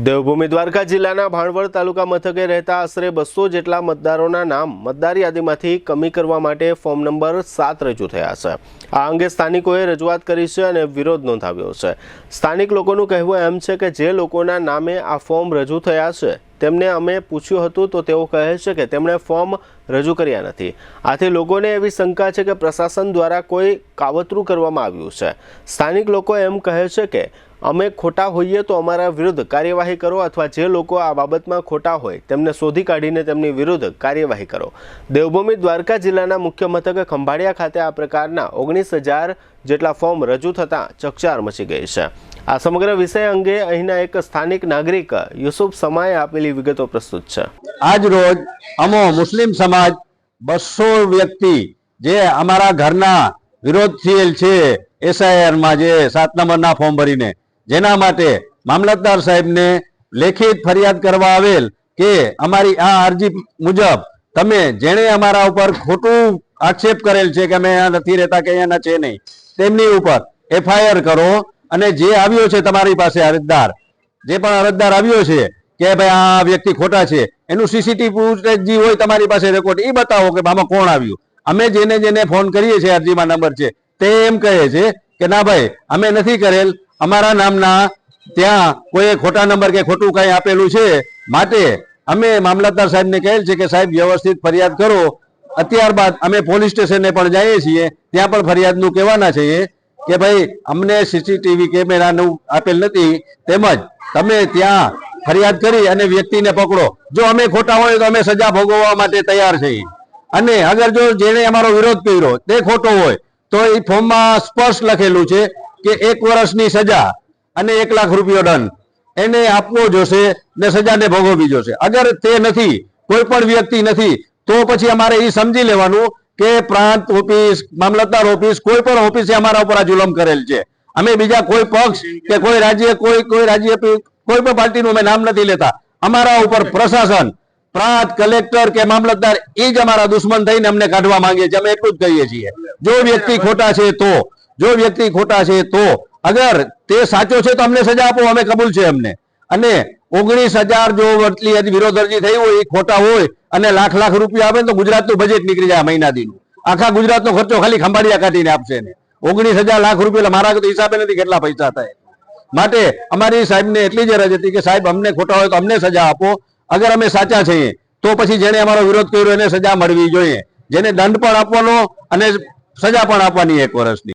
દેવભૂમિ દ્વારકા જિલ્લાના ભાણવડ તાલુકા મથકે રહેતા આશરે 200 જેટલા મતદારોના નામ મતદાર યાદીમાંથી કમી કરવા માટે ફોર્મ નંબર 7 રજૂ થયા છે। આ અંગે સ્થાનિકોએ રજૂઆત કરી છે અને વિરોધ નોંધાવ્યો છે। સ્થાનિક લોકોનું કહેવું એમ છે કે જે લોકોના નામે આ ફોર્મ રજૂ થયા છે તેમને અમે પૂછ્યું હતું તો તેઓ કહે છે કે તેમણે ફોર્મ રજૂ કર્યા નથી। આથી લોકોને એવી શંકા છે કે પ્રશાસન દ્વારા કોઈ કાવતરું કરવામાં આવ્યું છે। સ્થાનિક લોકો એમ કહે છે કે અમે ખોટા હોઈએ તો અમારા વિરુદ્ધ કાર્યવાહી કરો અથવા જે લોકો આ બાબતમાં ખોટા હોય તેમને શોધી કાઢીને તેમની વિરુદ્ધ કાર્યવાહી કરો। દેવભૂમિ દ્વારકા જિલ્લાના મુખ્ય મથકે ખંભાળિયા ખાતે આ પ્રકારના 19,000 જેટલા ફોર્મ રજૂ થતાં ચકચાર મચી ગઈ છે। આ સમગ્ર વિષય અંગે અહીંના એક સ્થાનિક નાગરિક યુસુફ સમાએ આપેલી વિગતો પ્રસ્તુત છે। આજ રોજ અમો મુસ્લિમ સમાજ 200 વ્યક્તિ જે અમારા ઘરના વિરોધ થયેલ છે SIR માં જે 7 નંબરના ફોર્મ ભરીને જેના માટે મામલતદાર સાહેબને લેખિત ફરિયાદ કરવા આવેલ કે અમારી આ અરજી મુજબ તમે જેણે અમારા ઉપર ખોટું આક્ષેપ કરેલ છે કે અમે અહીંયા નથી રહેતા કે અહીંયા છે નહીં તેમની ઉપર FIR કરો અને જે આવ્યો છે તમારી પાસે અરજદાર જે પણ અરજદાર આવ્યો છે કે ભાઈ આ વ્યક્તિ ખોટા છે એનું CCTV ફૂટેજ જે હોય તમારી પાસે રેકોર્ડ એ બતાવો કે આમાં કોણ આવ્યું। અમે જેને ફોન કરીએ છીએ અરજીમાં નંબર છે તે એમ કહે છે કે ના ભાઈ અમે નથી કરેલ, અમારા નામના ત્યાં કોઈ ખોટા નંબર કે ખોટું કઈ આપેલું છે માટે અમે મામલતદાર સાહેબને કહેલ છે કે સાહેબ વ્યવસ્થિત ફરિયાદ કરો। ત્યારબાદ અમે પોલીસ સ્ટેશને પણ જઈએ છીએ, ત્યાં પણ ફરિયાદનું કહેવાના છીએ કે ભાઈ અમને CCTV કેમેરાનું આપેલ નથી, તેમજ તમે ત્યાં ફરિયાદ કરી અને વ્યક્તિને પકડો। જો અમે ખોટા હોય તો અમે સજા ભોગવવા માટે તૈયાર છીએ અને અગર જો જેણે અમારો વિરોધ કર્યો તે ખોટો હોય તો એ ફોર્મમાં સ્પષ્ટ લખેલું છે કે 1 વર્ષની સજા અને 1 લાખ રૂપિયો દંડ એને આપવો જોશે ને સજાને ભોગવવી જોશે। અગર તે નથી, કોઈ પણ વ્યક્તિ નથી તો પછી અમારે એ સમજી લેવાનું કે પ્રાંત ઓફિસ, મામલતદાર ઓફિસ, કોઈ પણ ઓફિસે અમારા ઉપર આ જુલમ કરેલ છે। અમે બીજા કોઈ પક્ષ કે કોઈ રાજ્ય કોઈ રાજ્ય કોઈ પણ પાર્ટીનું અમે નામ નથી લેતા, અમારા ઉપર પ્રશાસન, પ્રાંત, કલેક્ટર કે મામલતદાર એ જ અમારા દુશ્મન થઈને અમને કાઢવા માંગે છે। અમે એટલું જ કહીએ છીએ જો વ્યક્તિ ખોટા છે તો, જો વ્યક્તિ ખોટા છે તો અગર તે સાચો છે તો અમને સજા આપો, અમે કબૂલ છે અમને। અને 19,000 જો વટલી વિરોધ અરજી થઈ હોય એ ખોટા હોય અને લાખ રૂપિયા આપે તો ગુજરાતનું બજેટ નીકળી જાય મહિના દીનું। આખા ગુજરાતનો ખર્ચો ખાલી ખંભાળિયા કાઢીને આપશે ને 19,000 લાખ રૂપિયા મારા તો હિસાબે નથી કેટલા પૈસા થાય। માટે અમારી સાહેબને એટલી જ અરજ હતી કે સાહેબ અમને ખોટા હોય તો અમને સજા આપો, અગર અમે સાચા છીએ તો પછી જેને અમારો વિરોધ કર્યો એને સજા મળવી જોઈએ, જેને દંડ પણ આપવાનો અને સજા પણ આપવાની 1 વર્ષની।